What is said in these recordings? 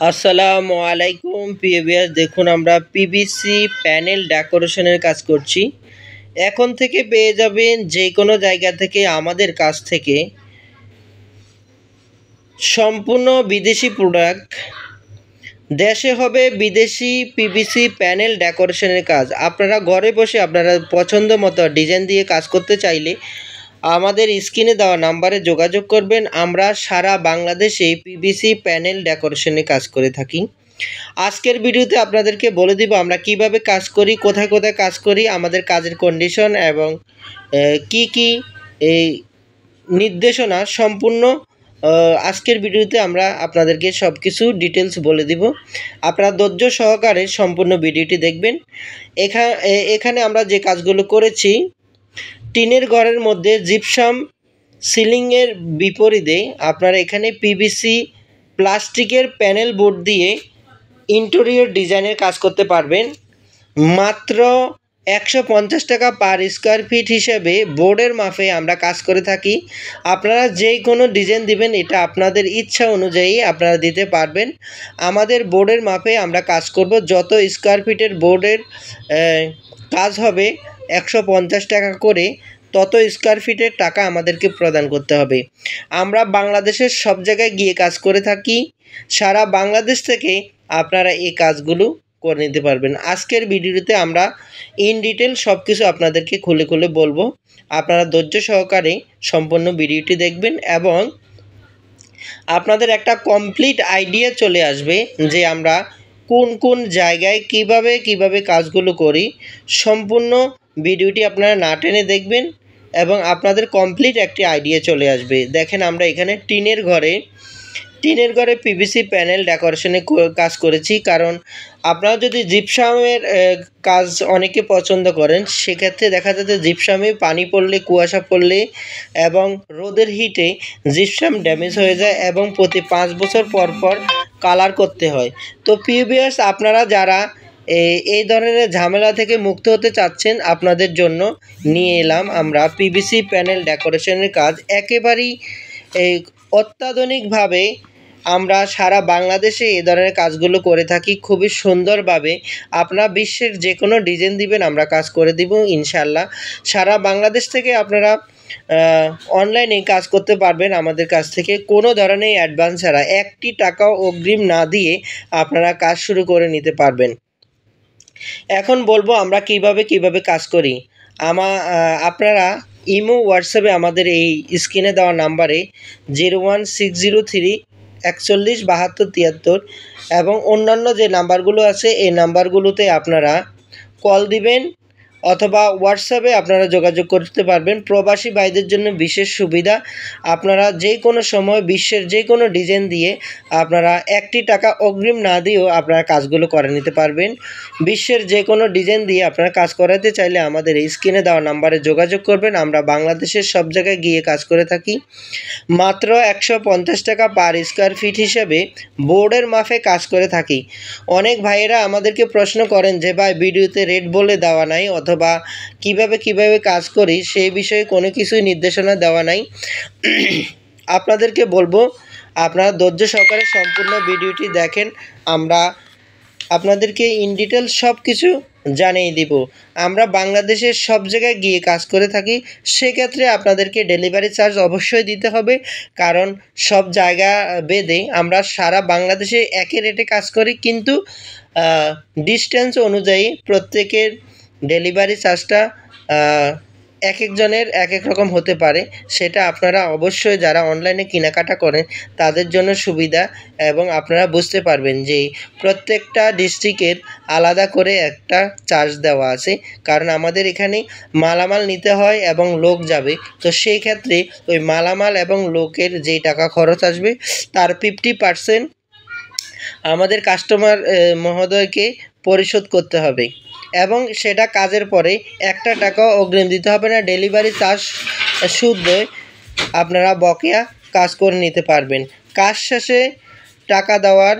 আসসালামু আলাইকুম প্রিয় ভিউয়ার্স, দেখুন আমরা পিভিসি প্যানেল ডেকোরেশনের কাজ করছি। এখন থেকে পেয়ে যাবেন যে কোনো জায়গা থেকে আমাদের কাছ থেকে সম্পূর্ণ বিদেশি প্রোডাক্ট। দেশে হবে বিদেশি পিভিসি প্যানেল ডেকোরেশনের কাজ। আপনারা ঘরে বসে আপনারা পছন্দ মতো ডিজাইন দিয়ে কাজ করতে চাইলে আমাদের স্ক্রিনে দেওয়া নাম্বারে যোগাযোগ করবেন। আমরা সারা বাংলাদেশে পিভিসি প্যানেল ডেকোরেশনের কাজ করে থাকি। আজকের ভিডিওতে আপনাদেরকে বলে দিব আমরা কিভাবে কাজ করি, কোথায় কোথায় কাজ করি, আমাদের কাজের কন্ডিশন এবং কি কি এই নির্দেশনা সম্পূর্ণ আজকের ভিডিওতে আমরা আপনাদেরকে সব কিছু ডিটেলস বলে দিব। আপনারা ধৈর্য সহকারে সম্পূর্ণ ভিডিওটি দেখবেন। এখানে আমরা যে কাজগুলো করেছি, টিনের ঘরের মধ্যে জিপসাম সিলিংয়ের বিপরীতে আপনারা এখানে পিভিসি প্লাস্টিকের প্যানেল বোর্ড দিয়ে ইন্টেরিয়র ডিজাইনের কাজ করতে পারবেন। মাত্র 150 টাকা পার স্কোয়ার ফিট হিসেবে বোর্ডের মাপে আমরা কাজ করে থাকি। আপনারা যে কোনো ডিজাইন দিবেন, এটা আপনাদের ইচ্ছা অনুযায়ী আপনারা দিতে পারবেন। আমাদের বোর্ডের মাপে আমরা কাজ করব। যত স্কোয়ার ফিটের বোর্ডের কাজ হবে 150 টাকা করে, তত স্কোয়ার ফিটের টাকা আমাদেরকে প্রদান করতে হবে। আমরা বাংলাদেশের সব জায়গায় গিয়ে কাজ করে থাকি। সারা বাংলাদেশ থেকে আপনারা এই কাজগুলো করে নিতে পারবেন। আজকের ভিডিওতে আমরা ইন ডিটেল সব কিছু আপনাদেরকে খুলে খুলে বলবো। আপনারা ধৈর্য সহকারে সম্পূর্ণ ভিডিওটি দেখবেন এবং আপনাদের একটা কমপ্লিট আইডিয়া চলে আসবে যে আমরা কোন কোন জায়গায় কিভাবে কাজগুলো করি। সম্পূর্ণ ভিডিওটি আপনারা না টেনে দেখবেন এবং আপনাদের কমপ্লিট একটি আইডিয়া চলে আসবে। দেখেন আমরা এখানে টিনের ঘরে পিভিসি প্যানেল ডেকোরেশনে কাজ করেছি। কারণ আপনারা যদি জিপসামের কাজ অনেকে পছন্দ করেন, সেক্ষেত্রে দেখা যাচ্ছে জিপসামে পানি পড়লে, কুয়াশা পড়লে এবং রোদের হিটে জিপসাম ড্যামেজ হয়ে যায় এবং প্রতি 5 বছর পর পর কালার করতে হয়। তো প্রিভিয়াস আপনারা যারা এই ধরনের ঝামেলা থেকে মুক্ত হতে চাচ্ছেন, আপনাদের জন্য নিয়ে এলাম আমরা পিভিসি প্যানেল ডেকোরেশনের কাজ। একেবারেই অত্যাধুনিকভাবে আমরা সারা বাংলাদেশে এই ধরনের কাজগুলো করে থাকি খুবই সুন্দরভাবে। আপনারা বিশ্বের যে কোনো ডিজাইন দিবেন, আমরা কাজ করে দিব ইনশাল্লাহ। সারা বাংলাদেশ থেকে আপনারা অনলাইনে কাজ করতে পারবেন আমাদের কাছ থেকে। কোনো ধরনের অ্যাডভান্স ছাড়া, 1টি টাকাও অগ্রিম না দিয়ে আপনারা কাজ শুরু করে নিতে পারবেন। এখন বলবো আমরা কিভাবে কাজ করি। আপনারা ইমো, হোয়াটসঅ্যাপে আমাদের এই স্ক্রিনে দেওয়া নাম্বারে 01603 41 72 73 এবং অন্যান্য যে নাম্বারগুলো আছে এই নাম্বারগুলোতে আপনারা কল দিবেন অথবা হোয়াটসঅ্যাপে আপনারা যোগাযোগ করতে পারবেন। প্রবাসী ভাইদের জন্য বিশেষ সুবিধা, আপনারা যে কোনো সময় বিশ্বের যে কোনো ডিজাইন দিয়ে আপনারা 1টি টাকা অগ্রিম না দিয়েও আপনারা কাজগুলো করে নিতে পারবেন। বিশ্বের যে কোনো ডিজাইন দিয়ে আপনারা কাজ করাতে চাইলে আমাদের এই স্ক্রিনে দেওয়া নাম্বারে যোগাযোগ করবেন। আমরা বাংলাদেশের সব জায়গায় গিয়ে কাজ করে থাকি। মাত্র 150 টাকা পার স্কোয়ার ফিট হিসেবে বোর্ডের মাপে কাজ করে থাকি। অনেক ভাইয়েরা আমাদেরকে প্রশ্ন করেন যে ভাই, ভিডিওতে রেট বলে দেওয়া নাই অথবা কিভাবে কাজ করি সেই বিষয়ে কোনো কিছুই নির্দেশনা দেওয়া নাই। আপনাদেরকে বলবো আপনারা ধৈর্য সহকারে সম্পূর্ণ ভিডিওটি দেখেন। আমরা আপনাদেরকে ইন ডিটেল সব কিছু জানিয়ে দিব। আমরা বাংলাদেশের সব জায়গায় গিয়ে কাজ করে থাকি। সেক্ষেত্রে আপনাদেরকে ডেলিভারি চার্জ অবশ্যই দিতে হবে, কারণ সব জায়গা ভেদে আমরা সারা বাংলাদেশে একই রেটে কাজ করি, কিন্তু ডিস্টেন্স অনুযায়ী প্রত্যেকের ডেলিভারি চার্জটা এক একজনের এক এক রকম হতে পারে। সেটা আপনারা অবশ্যই যারা অনলাইনে কেনাকাটা করেন তাদের জন্য সুবিধা, এবং আপনারা বুঝতে পারবেন যে প্রত্যেকটা ডিস্ট্রিক্টের আলাদা করে একটা চার্জ দেওয়া আছে। কারণ আমাদের এখানে মালামাল নিতে হয় এবং লোক যাবে, তো সেই ক্ষেত্রে ওই মালামাল এবং লোকের যেই টাকা খরচ আসবে তার 50% আমাদের কাস্টমার মহোদয়কে পরিশোধ করতে হবে এবং সেটা কাজের পরে 1টা টাকাও অগ্রিম দিতে হবে না। ডেলিভারি চার্জ শুদ্ধ আপনারা বকেয়া কাজ করে নিতে পারবেন। কাজ শেষে টাকা দেওয়ার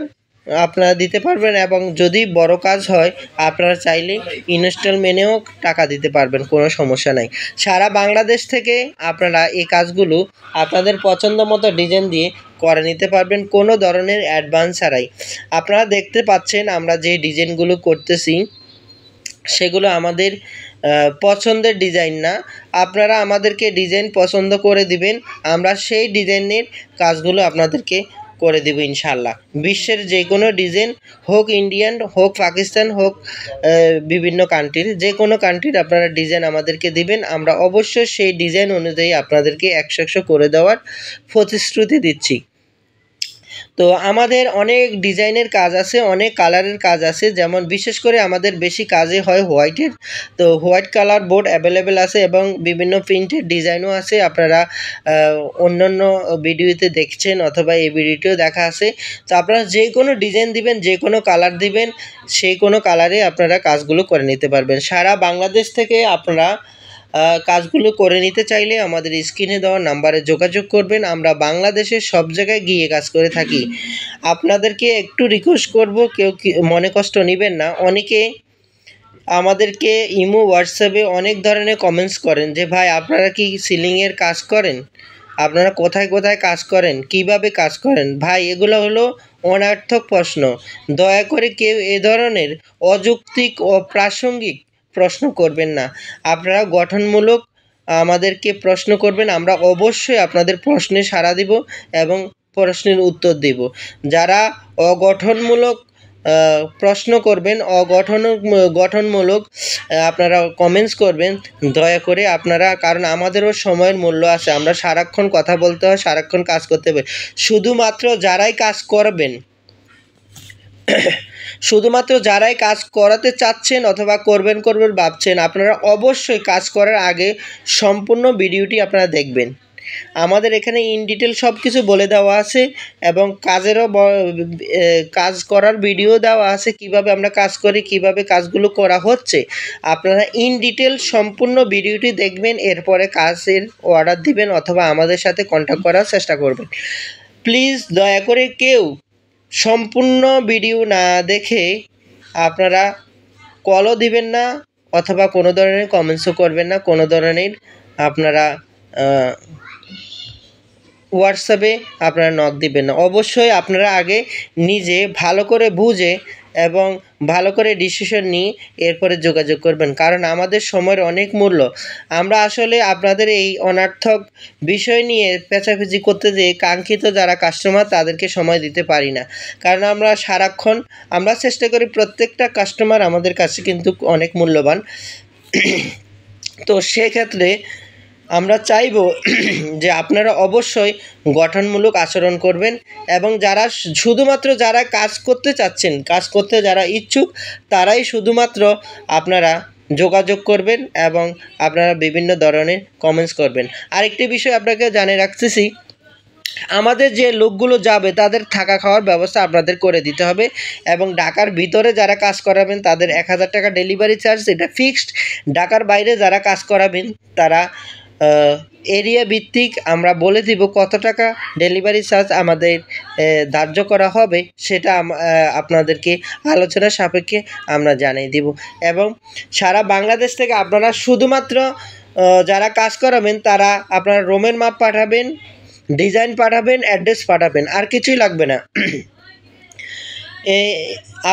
আপনারা দিতে পারবেন এবং যদি বড় কাজ হয় আপনারা চাইলে ইনস্টলমেন্টেও টাকা দিতে পারবেন, কোনো সমস্যা নাই। সারা বাংলাদেশ থেকে আপনারা এই কাজগুলো আপনাদের পছন্দ মতো ডিজাইন দিয়ে করে নিতে পারবেন কোনো ধরনের অ্যাডভান্স ছাড়াই। আপনারা দেখতে পাচ্ছেন আমরা যে ডিজাইনগুলো করতেছি সেগুলো আমাদের পছন্দের ডিজাইন না। আপনারা আমাদেরকে ডিজাইন পছন্দ করে দিবেন, আমরা সেই ডিজাইনের কাজগুলো আপনাদেরকে করে দেব ইনশাআল্লাহ। বিশ্বের যে কোনো ডিজাইন হোক, ইন্ডিয়ান হোক, পাকিস্তান হোক, বিভিন্ন কান্ট্রির যে কোনো কান্ট্রির আপনারা ডিজাইন আমাদেরকে দিবেন, আমরা অবশ্যই সেই ডিজাইন অনুযায়ী আপনাদেরকে 100 করে দেওয়ার প্রতিশ্রুতি দিচ্ছি। তো আমাদের অনেক ডিজাইনের কাজ আছে, অনেক কালারের কাজ আছে, যেমন বিশেষ করে আমাদের বেশি কাজই হয় হোয়াইটের। তো হোয়াইট কালার বোর্ড অ্যাভেলেবেল আছে এবং বিভিন্ন প্রিন্টের ডিজাইনও আছে। আপনারা অন্যান্য ভিডিওতে দেখছেন অথবা এই ভিডিওতেও দেখা আছে। তো আপনারা যে কোনো ডিজাইন দিবেন, যে কোনো কালার দিবেন, সেই কোনো কালারে আপনারা কাজগুলো করে নিতে পারবেন। সারা বাংলাদেশ থেকে আপনারা কাজগুলো করে নিতে চাইলে আমাদের স্ক্রিনে দেওয়া নাম্বারে যোগাযোগ করবেন। আমরা বাংলাদেশের সব জায়গায় গিয়ে কাজ করে থাকি। আপনাদেরকে একটু রিকোয়েস্ট করব, কেউ মনে কষ্ট নেবেন না। অনেকে আমাদেরকে ইমো, হোয়াটসঅ্যাপে অনেক ধরনের কমেন্টস করেন যে ভাই আপনারা কি সিলিংয়ের কাজ করেন, আপনারা কোথায় কোথায় কাজ করেন, কিভাবে কাজ করেন। ভাই এগুলো হলো অনর্থক প্রশ্ন। দয়া করে কেউ এ ধরনের অযৌক্তিক ও প্রাসঙ্গিক প্রশ্ন করবেন না। আপনারা গঠনমূলক আমাদেরকে প্রশ্ন করবেন, আমরা অবশ্যই আপনাদের প্রশ্নে সাড়া দিব এবং প্রশ্নের উত্তর দেব। যারা অগঠনমূলক প্রশ্ন করবেন, গঠনমূলক আপনারা কমেন্টস করবেন, দয়া করে আপনারা, কারণ আমাদেরও সময়ের মূল্য আছে, আমরা সারাক্ষণ কথা বলতে হয়, সারাক্ষণ কাজ করতে হবে। শুধুমাত্র যারাই কাজ করবেন, শুধুমাত্র যারাই কাজ করাতে চাচ্ছেন অথবা করবেন ভাবছেন, আপনারা অবশ্যই কাজ করার আগে সম্পূর্ণ ভিডিওটি আপনারা দেখবেন। আমাদের এখানে ইন ডিটেল সব কিছু বলে দেওয়া আছে এবং কাজ করার ভিডিও দেওয়া আছে, কিভাবে আমরা কাজ করি, কিভাবে কাজগুলো করা হচ্ছে। আপনারা ইন ডিটেল সম্পূর্ণ ভিডিওটি দেখবেন, এরপরে কাজের অর্ডার দিবেন অথবা আমাদের সাথে কন্ট্যাক্ট করার চেষ্টা করবেন। প্লিজ দয়া করে কেউ সম্পূর্ণ ভিডিও না দেখে আপনারা কলও দিবেন না অথবা কোনো ধরনের কমেন্টসও করবেন না, কোনো ধরনের আপনারা হোয়াটসঅ্যাপে আপনারা নক দিবেন না। অবশ্যই আপনারা আগে নিজে ভালো করে বুঝে এবং ভালো করে ডিসিশন নিয়ে এরপরে যোগাযোগ করবেন, কারণ আমাদের সময়ের অনেক মূল্য। আমরা আসলে আপনাদের এই অনর্থক বিষয় নিয়ে পেঁচাপেচি করতে যেয়ে কাঙ্ক্ষিত যারা কাস্টমার তাদেরকে সময় দিতে পারি না, কারণ আমরা সারাক্ষণ আমরা চেষ্টা করি, প্রত্যেকটা কাস্টমার আমাদের কাছে কিন্তু অনেক মূল্যবান। তো সেক্ষেত্রে আমরা চাইব যে আপনারা অবশ্যই গঠনমূলক আচরণ করবেন এবং শুধুমাত্র যারা কাজ করতে চাচ্ছেন, কাজ করতে যারা ইচ্ছুক, তারাই শুধুমাত্র আপনারা যোগাযোগ করবেন এবং আপনারা বিভিন্ন ধরনের কমেন্টস করবেন। আরেকটি বিষয় আপনাকে জানিয়ে রাখতেছি, আমাদের যে লোকগুলো যাবে তাদের থাকা খাওয়ার ব্যবস্থা আপনাদের করে দিতে হবে এবং ঢাকার ভিতরে যারা কাজ করাবেন তাদের 1000 টাকা ডেলিভারি চার্জ, এটা ফিক্সড। ঢাকার বাইরে যারা কাজ করাবেন তারা এরিয়া ভিত্তিক আমরা বলে দিব কত টাকা ডেলিভারি চার্জ আমাদের ধার্য করা হবে, সেটা আপনাদেরকে আলোচনা সাপেক্ষে আমরা জানিয়ে দিব। এবং সারা বাংলাদেশ থেকে আপনারা শুধুমাত্র যারা কাজ করাবেন তারা আপনারা রুমের মাপ পাঠাবেন, ডিজাইন পাঠাবেন, অ্যাড্রেস পাঠাবেন, আর কিছুই লাগবে না।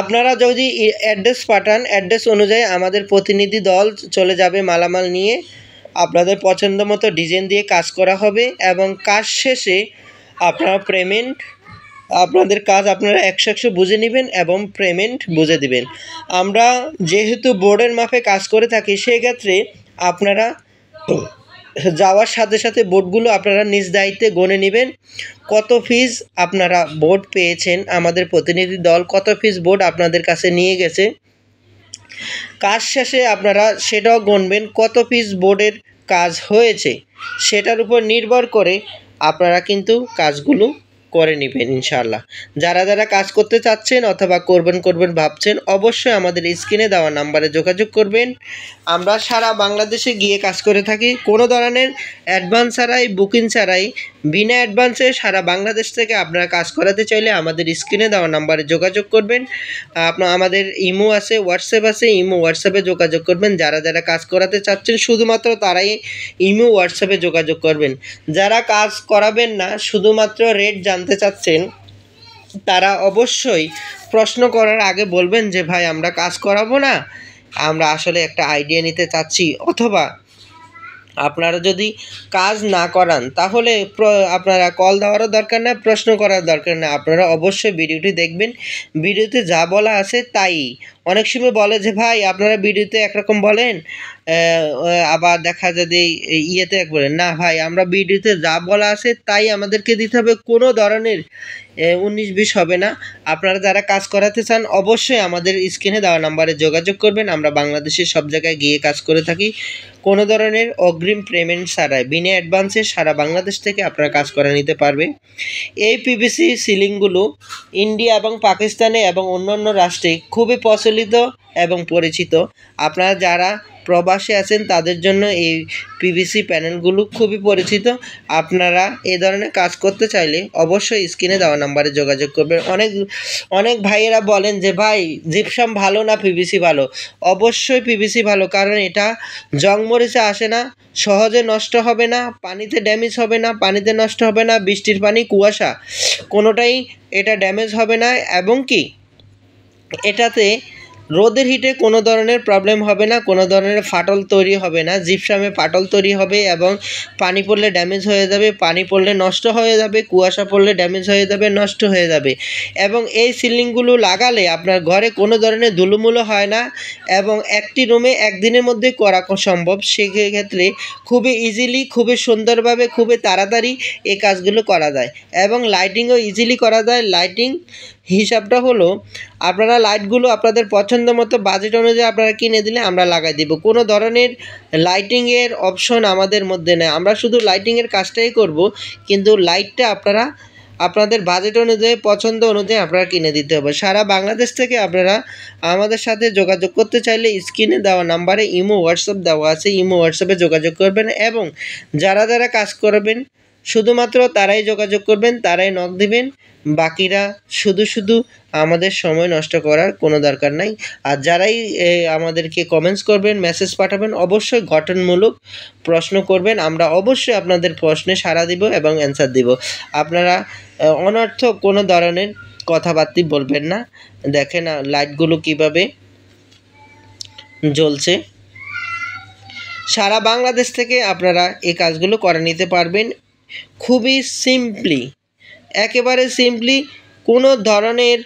আপনারা যদি অ্যাড্রেস পাঠান, অ্যাড্রেস অনুযায়ী আমাদের প্রতিনিধি দল চলে যাবে মালামাল নিয়ে, আপনাদের পছন্দ মতো ডিজাইন দিয়ে কাজ করা হবে এবং কাজ শেষে আপনারা আপনাদের কাজ আপনারা 100 বুঝে নেবেন এবং পেমেন্ট বুঝে দিবেন। আমরা যেহেতু বোর্ডের মাপে কাজ করে থাকি, সেক্ষেত্রে আপনারা যাওয়ার সাথে সাথে বোর্ডগুলো আপনারা নিজ দায়িত্বে গণে নেবেন। কত পিস আপনারা বোর্ড পেয়েছেন, আমাদের প্রতিনিধি দল কত পিস বোর্ড আপনাদের কাছে নিয়ে গেছে, কাজ শেষে আপনারা সেটাও গুনবেন, কত পিস বোর্ডের কাজ হয়েছে, সেটার উপর নির্ভর করে আপনারা কিন্তু কাজগুলো করে নেবেন ইনশাআল্লাহ। যারা যারা কাজ করতে চাচ্ছেন অথবা করবেন ভাবছেন, অবশ্যই আমাদের স্ক্রিনে দেওয়া নাম্বারে যোগাযোগ করবেন। আমরা সারা বাংলাদেশে গিয়ে কাজ করে থাকি, কোনো ধরনের অ্যাডভান্স ছাড়াই, বুকিং ছাড়াই, বিনা অ্যাডভান্সে সারা বাংলাদেশ থেকে আপনারা কাজ করাতে চাইলে আমাদের স্ক্রিনে দেওয়া নাম্বারে যোগাযোগ করবেন। আমাদের ইমো আছে, হোয়াটসঅ্যাপ আছে, ইমো হোয়াটসঅ্যাপে যোগাযোগ করবেন। যারা যারা কাজ করাতে চাচ্ছেন শুধুমাত্র তারাই ইমো হোয়াটসঅ্যাপে যোগাযোগ করবেন। যারা কাজ করাবেন না, শুধুমাত্র রেট জানতে জানতে চাচ্ছেন তারা অবশ্যই প্রশ্ন করার আগে বলবেন যে ভাই আমরা কাজ করাবো না, আমরা আসলে একটা আইডিয়া নিতে চাচ্ছি, অথবা আপনারা যদি কাজ না করান তাহলে আপনারা কল দেওয়ারও দরকার না, প্রশ্ন করার দরকার না। আপনারা অবশ্যই ভিডিওটি দেখবেন, ভিডিওতে যা বলা আছে তাই। অনেক সময় বলে যে ভাই আপনারা ভিডিওতে একরকম বলেন, আবার দেখা যায় যে ইয়েতে এক বলেন না। ভাই আমরা ভিডিওতে যা বলা আছে তাই আমাদেরকে দিতে হবে, কোনো ধরনের 19-20 হবে না। আপনারা যারা কাজ করাতে চান অবশ্যই আমাদের স্ক্রিনে দেওয়া নাম্বারে যোগাযোগ করবেন। আমরা বাংলাদেশের সব জায়গায় গিয়ে কাজ করে থাকি, কোনো ধরনের অগ্রিম পেমেন্ট ছাড়াই, বিনা অ্যাডভান্সে সারা বাংলাদেশ থেকে আপনারা কাজ করে নিতে পারবে। এই পিভিসি সিলিংগুলো ইন্ডিয়া এবং পাকিস্তানে এবং অন্যান্য রাষ্ট্রে খুবই প্রচলিত এবং পরিচিত। আপনারা যারা প্রবাসে আছেন তাদের জন্য এই পিভিসি প্যানেলগুলো খুবই পরিচিত। আপনারা এই ধরনের কাজ করতে চাইলে অবশ্যই স্ক্রিনে দেওয়া নাম্বারে যোগাযোগ করবেন। অনেক ভাইয়েরা বলেন যে ভাই জিপসাম ভালো না পিভিসি ভালো। অবশ্যই পিভিসি ভালো, কারণ এটা জং মরিচে আসে না, সহজে নষ্ট হবে না, পানিতে ড্যামেজ হবে না, পানিতে নষ্ট হবে না, বৃষ্টির পানি কুয়াশা কোনোটাই এটা ড্যামেজ হবে না, এবং কি এটাতে রোদের হিটে কোনো ধরনের প্রবলেম হবে না, কোনো ধরনের ফাটল তৈরি হবে না। জিপসামে ফাটল তৈরি হবে এবং পানি পড়লে ড্যামেজ হয়ে যাবে, পানি পড়লে নষ্ট হয়ে যাবে, কুয়াশা পড়লে ড্যামেজ হয়ে যাবে, নষ্ট হয়ে যাবে। এবং এই সিলিংগুলো লাগালে আপনার ঘরে কোনো ধরনের ধুলোমুলো হয় না, এবং একটি রুমে একদিনের মধ্যে করা সম্ভব। সেক্ষেত্রে খুবই ইজিলি, খুবই সুন্দরভাবে, খুবই তাড়াতাড়ি এই কাজগুলো করা যায়, এবং লাইটিংও ইজিলি করা যায়। লাইটিং হিসাবটা হলো, আপনারা লাইটগুলো আপনাদের পছন্দ মতো বাজেট অনুযায়ী আপনারা কিনে দিলে আমরা লাগাই দিব। কোনো ধরনের লাইটিংয়ের অপশন আমাদের মধ্যে নেই, আমরা শুধু লাইটিংয়ের কাজটাই করব, কিন্তু লাইটটা আপনারা আপনাদের বাজেট অনুযায়ী, পছন্দ অনুযায়ী আপনারা কিনে দিতে হবে। সারা বাংলাদেশ থেকে আপনারা আমাদের সাথে যোগাযোগ করতে চাইলে স্ক্রিনে দেওয়া নাম্বারে ইমো হোয়াটসঅ্যাপ দেওয়া আছে, ইমো হোয়াটসঅ্যাপে যোগাযোগ করবেন, এবং যারা যারা কাজ করবেন শুধুমাত্র তারাই যোগাযোগ করবেন, তারাই নক দিবেন। বাকিরা শুধু আমাদের সময় নষ্ট করার কোনো দরকার নাই। আর যারাই আমাদেরকে কমেন্টস করবেন, মেসেজ পাঠাবেন, অবশ্যই গঠনমূলক প্রশ্ন করবেন, আমরা অবশ্যই আপনাদের প্রশ্নে সাড়া দিব এবং অ্যান্সার দিব। আপনারা অনর্থক কোনো ধরনের কথাবার্তা বলবেন না। দেখেন লাইটগুলো কিভাবে জ্বলছে। সারা বাংলাদেশ থেকে আপনারা এই কাজগুলো করে নিতে পারবেন খুবই সিম্পলি, একেবারে সিম্পলি, কোনো ধরনের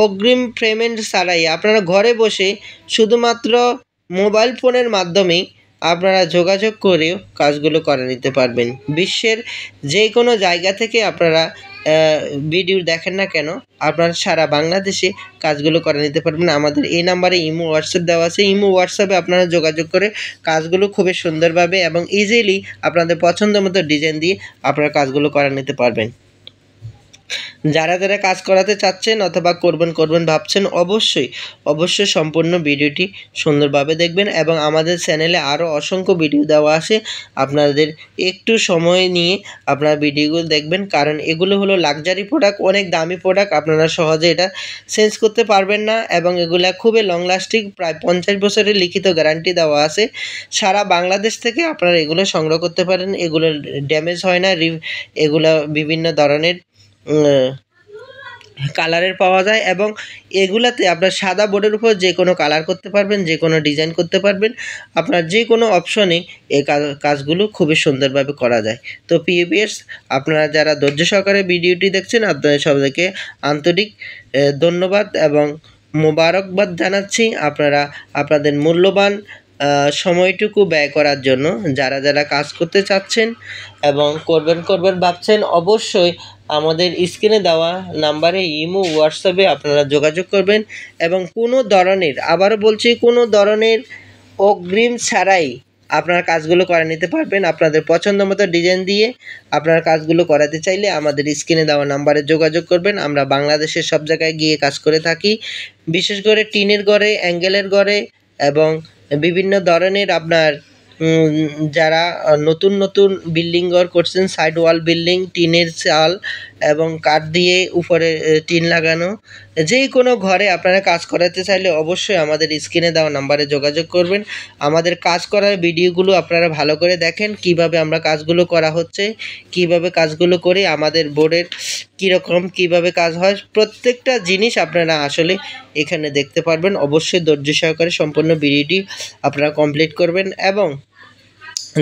অগ্রিম পেমেন্ট ছাড়াই। আপনারা ঘরে বসে শুধুমাত্র মোবাইল ফোনের মাধ্যমেই আপনারা যোগাযোগ করেও কাজগুলো করে নিতে পারবেন। বিশ্বের যে কোনো জায়গা থেকে আপনারা ভিডিও দেখেন না কেন, আপনারা সারা বাংলাদেশে কাজগুলো করে নিতে পারবেন। আমাদের এই নাম্বারে ইমো হোয়াটসঅ্যাপ দেওয়া আছে, ইমো হোয়াটসঅ্যাপে আপনারা যোগাযোগ করে কাজগুলো খুবই সুন্দরভাবে এবং ইজিলি আপনাদের পছন্দ মতো ডিজাইন দিয়ে আপনারা কাজগুলো করে নিতে পারবেন। যারা যারা কাজ করাতে চাচ্ছেন অথবা করবেন ভাবছেন, অবশ্যই সম্পূর্ণ ভিডিওটি সুন্দরভাবে দেখবেন, এবং আমাদের চ্যানেলে আরও অসংখ্য ভিডিও দেওয়া আছে। আপনাদের একটু সময় নিয়ে আপনারা ভিডিওগুলো দেখবেন, কারণ এগুলো হলো লাক্সারি প্রোডাক্ট, অনেক দামি প্রোডাক্ট, আপনারা সহজে এটা চেঞ্জ করতে পারবেন না, এবং এগুলা খুবই লং লাস্টিং, প্রায় 50 বছরের লিখিত গ্যারান্টি দেওয়া আছে। সারা বাংলাদেশ থেকে আপনারা এগুলো সংগ্রহ করতে পারেন, এগুলো ড্যামেজ হয় না, এগুলো বিভিন্ন ধরনের কালারের পাওয়া যায়, এবং এগুলাতে আপনার সাদা বোর্ডের উপর যে কোনো কালার করতে পারবেন, যে কোনো ডিজাইন করতে পারবেন, আপনার যে কোনো অপশনে এই কাজগুলো খুবই সুন্দরভাবে করা যায়। তো পিএপিএস আপনারা যারা ধৈর্য সহকারে ভিডিওটি দেখছেন, আপনাদের সবাইকে আন্তরিক ধন্যবাদ এবং মোবারকবাদ জানাচ্ছি। আপনারা আপনাদের মূল্যবান সময়টুকু ব্যয় করার জন্য, যারা যারা কাজ করতে চাচ্ছেন এবং করবেন ভাবছেন, অবশ্যই আমাদের স্ক্রিনে দেওয়া নাম্বারে ইমো হোয়াটসঅ্যাপে আপনারা যোগাযোগ করবেন, এবং কোনো ধরনের, আবারও বলছি, কোনো ধরনের অগ্রিম ছাড়াই আপনারা কাজগুলো করে নিতে পারবেন। আপনাদের পছন্দ মতো ডিজাইন দিয়ে আপনারা কাজগুলো করাতে চাইলে আমাদের স্ক্রিনে দেওয়া নাম্বারে যোগাযোগ করবেন। আমরা বাংলাদেশের সব জায়গায় গিয়ে কাজ করে থাকি, বিশেষ করে টিনের ঘরে, অ্যাঙ্গেলের ঘরে, এবং বিভিন্ন ধরনের আপনার যারা নতুন বিল্ডিং ঘর করছেন, সাইড ওয়াল বিল্ডিং, টিনের চাল এবং কাঠ দিয়ে উপরে টিন লাগানো, যে কোনো ঘরে আপনারা কাজ করাতে চাইলে অবশ্যই আমাদের স্ক্রিনে দেওয়া নাম্বারে যোগাযোগ করবেন। আমাদের কাজ করার ভিডিওগুলো আপনারা ভালো করে দেখেন, কিভাবে আমরা কাজগুলো করা হচ্ছে, কিভাবে কাজগুলো করি, আমাদের বোর্ডের কীরকম কীভাবে কাজ হয়, প্রত্যেকটা জিনিস আপনারা আসলে এখানে দেখতে পারবেন। অবশ্যই ধৈর্য সহকারে সম্পূর্ণ ভিডিওটি আপনারা কমপ্লিট করবেন এবং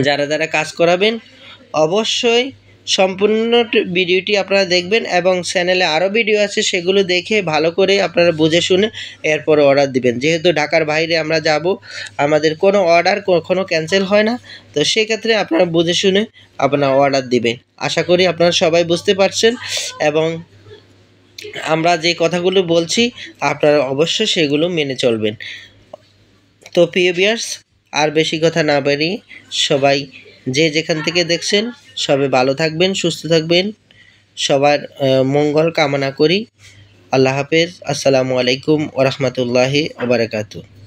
যারা কাজ করাবেন অবশ্যই সম্পূর্ণ ভিডিওটি আপনারা দেখবেন এবং চ্যানেলে আরও ভিডিও আছে, সেগুলো দেখে ভালো করে আপনারা বুঝে শুনে এরপরে অর্ডার দিবেন। যেহেতু ঢাকার বাইরে আমরা যাব, আমাদের কোনো অর্ডার কখনো ক্যান্সেল হয় না, তো সেক্ষেত্রে আপনারা বুঝে শুনে আপনারা অর্ডার দিবেন। আশা করি আপনারা সবাই বুঝতে পারছেন এবং আমরা যে কথাগুলো বলছি আপনারা অবশ্যই সেগুলো মেনে চলবেন। তো প্রিয় ভিউয়ার্স, আর বেশি কথা না বাড়িয়ে সবাই যে যেখান থেকে দেখছেন সবাই ভালো থাকবেন, সুস্থ থাকবেন, সবার মঙ্গল কামনা করি। আল্লাহ হাফেজ। আসসালামু আলাইকুম ওয়া রাহমাতুল্লাহি ওয়া বারাকাতুহু।